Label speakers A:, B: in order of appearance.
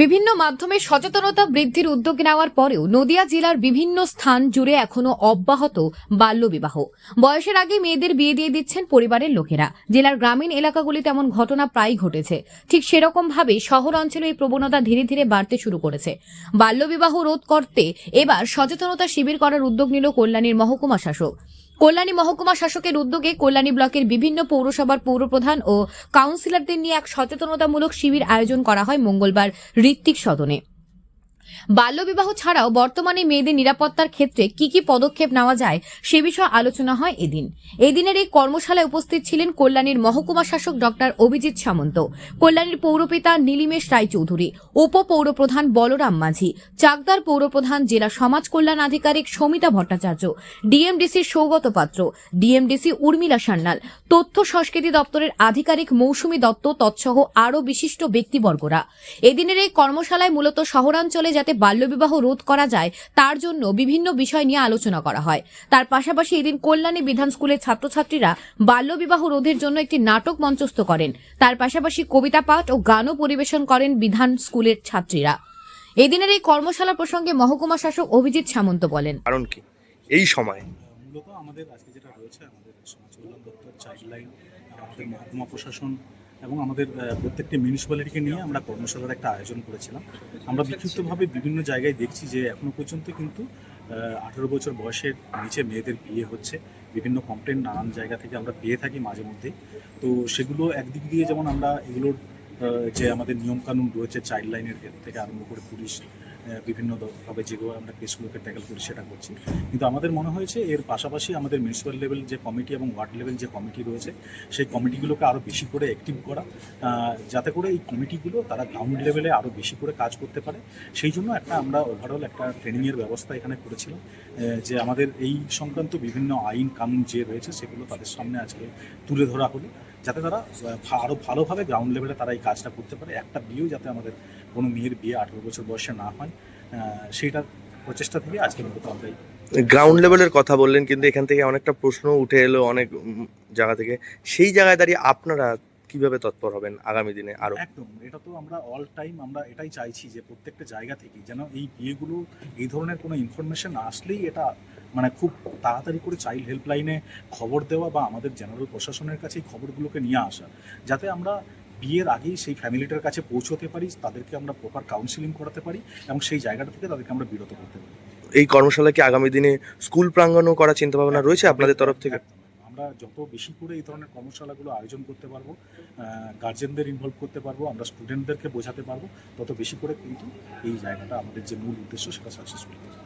A: বিভিন্ন মাধ্যমে সচেতনতা বৃদ্ধির উদ্যোগ নেওয়ার পরেও নদিয়া জেলার বিভিন্ন স্থান জুড়ে এখনো অব্যাহত বাল্যবিবাহ। বয়সের আগে মেয়েদের বিয়ে দিয়ে দিচ্ছেন পরিবারের লোকেরা। জেলার গ্রামীণ এলাকাগুলিতে এমন ঘটনা প্রায়ই ঘটেছে। ঠিক সেরকম ভাবে শহর অঞ্চলে এই প্রবণতা ধীরে ধীরে বাড়তে শুরু করেছে। বাল্যবিবাহ রোধ করতে এবার সচেতনতা শিবির করার উদ্যোগ নিল কল্যাণীর মহকুমা শাসক। কল্যাণী মহকুমা শাসকের উদ্যোগে কল্যাণী ব্লকের বিভিন্ন পৌরসভার পৌরপ্রধান ও কাউন্সিলরদের নিয়ে এক সচেতনতামূলক শিবির আয়োজন করা হয় মঙ্গলবার ঋত্বিক সদনে। বাল্যবিবাহ ছাড়াও বর্তমানে মেয়েদের নিরাপত্তার ক্ষেত্রে কি কি পদক্ষেপ নেওয়া যায় সে বিষয়ে আলোচনা হয় এদিনের এই কর্মশালায় উপস্থিত ছিলেন কল্যাণীর মহকুমা শাসক ডক্টর অভিজিৎ সামন্ত, কল্যাণীর পৌরপিতা নীলিমেশ রায়চৌধুরী, উপপৌরপ্রধান বলরাম মাঝি, চাকদার পৌরপ্রধান জেলা সমাজ কল্যাণ আধিকারিক সমিতা ভট্টাচার্য, ডিএমডিসি সৌগত পাত্র, ডিএমডিসি উর্মিলা সান্যাল, তথ্য সংস্কৃতি দপ্তরের আধিকারিক মৌসুমী দত্ত তৎসহ আরও বিশিষ্ট ব্যক্তিবর্গরা। এদিনের এই কর্মশালায় মূলত শহরাঞ্চলে যাতে বাল্যবিবাহ রোধ করা যায় তার জন্য বিভিন্ন বিষয় নিয়ে আলোচনা করা হয়। তার পাশাপাশি এদিন কল্যাণী বিধান স্কুলের ছাত্রছাত্রীরা বাল্যবিবাহ রোধের জন্য একটি নাটক মঞ্চস্থ করেন। তার পাশাপাশি কবিতা পাঠ ও গানও পরিবেশন করেন বিধান স্কুলের ছাত্রীরা। এদিনের এই কর্মশালা প্রসঙ্গে মহকুমা শাসক অভিজিৎ সামন্ত বলেন,
B: কারণ কি এই সময়
C: মূলত আমাদের আজকে যেটা রয়েছে, আমাদের সমাজ কল্যাণ দপ্তর, চাইল্ড লাইন, আমাদের মহকুমা প্রশাসন এবং আমাদের প্রত্যেকটি মিউনিসিপ্যালিটিকে নিয়ে আমরা কর্মশালার একটা আয়োজন করেছিলাম। আমরা বিক্ষিপ্তভাবে বিভিন্ন জায়গায় দেখছি যে এখনও পর্যন্ত কিন্তু 18 বছর বয়সের নিচে মেয়েদের বিয়ে হচ্ছে। বিভিন্ন কমপ্লেন নানান জায়গা থেকে আমরা পেয়ে থাকি মাঝে মধ্যেই। তো সেগুলো একদিক দিয়ে যেমন আমরা এগুলোর যে আমাদের নিয়মকানুন রয়েছে চাইল্ড লাইনের থেকে আরম্ভ করে পুলিশ বিভিন্নভাবে যেগুলো আমরা কেসগুলোকে ট্যাকেল করি সেটা করছি, কিন্তু আমাদের মনে হয়েছে এর পাশাপাশি আমাদের মিউনিসিপ্যাল লেভেল যে কমিটি এবং ওয়ার্ড লেভেল যে কমিটি রয়েছে সেই কমিটিগুলোকে আরও বেশি করে অ্যাক্টিভ করা, যাতে করে এই কমিটিগুলো তারা গ্রাউন্ড লেভেলে আরও বেশি করে কাজ করতে পারে। সেই জন্য আমরা ওভারঅল একটা ট্রেনিংয়ের ব্যবস্থা এখানে করেছিলাম, যে আমাদের এই সংক্রান্ত বিভিন্ন আইন কানুন যে রয়েছে সেগুলো তাদের সামনে আজকে তুলে ধরা হলো, যাতে তারা আরও ভালোভাবে গ্রাউন্ড লেভেলে তারা এই কাজটা করতে পারে। একটা বিয়েও যাতে আমাদের কোনো মেয়ের বিয়ে 18 বছর বয়সে না হয়, সেইটার প্রচেষ্টা থেকে আজকে মূলত আমরা
B: গ্রাউন্ড লেভেলের কথা বললেন, কিন্তু এখান থেকে অনেকটা প্রশ্ন উঠে এলো অনেক জায়গা থেকে। সেই জায়গায় দাঁড়িয়ে আপনারা কিভাবে তৎপর হবেন আগামী দিনে আরো?
C: একদম, এটা তো আমরা অল টাইম আমরা এটাই চাইছি যে প্রত্যেকটা জায়গা থেকে যেন এই বিয়েগুলো, এই ধরনের কোনো ইনফরমেশন আসলেই এটা মানে খুব তাড়াতাড়ি করে চাইল্ড হেল্পলাইনে খবর দেওয়া বা আমাদের জেনারেল প্রশাসনের কাছে এই খবরগুলোকে নিয়ে আসা, যাতে আমরা বিয়ের আগেই সেই ফ্যামিলিটার কাছে পৌঁছতে পারি, তাদেরকে আমরা প্রপার কাউন্সিলিং করাতে পারি এবং সেই জায়গাটা থেকে তাদেরকে আমরা বিরত করতে পারি।
B: এই কর্মশালা কি আগামী দিনে স্কুল প্রাঙ্গণও করার চিন্তা ভাবনা রয়েছে আপনাদের তরফ থেকে?
C: আমরা যত বেশি করে এই ধরনের কর্মশালাগুলো আয়োজন করতে পারবো, গার্জেনদের ইনভলভ করতে পারবো, আমরা স্টুডেন্টদেরকে বোঝাতে পারবো, তত বেশি করে কিন্তু এই জায়গাটা আমাদের যে মূল উদ্দেশ্য সেটা সাকসেসফুল হবে।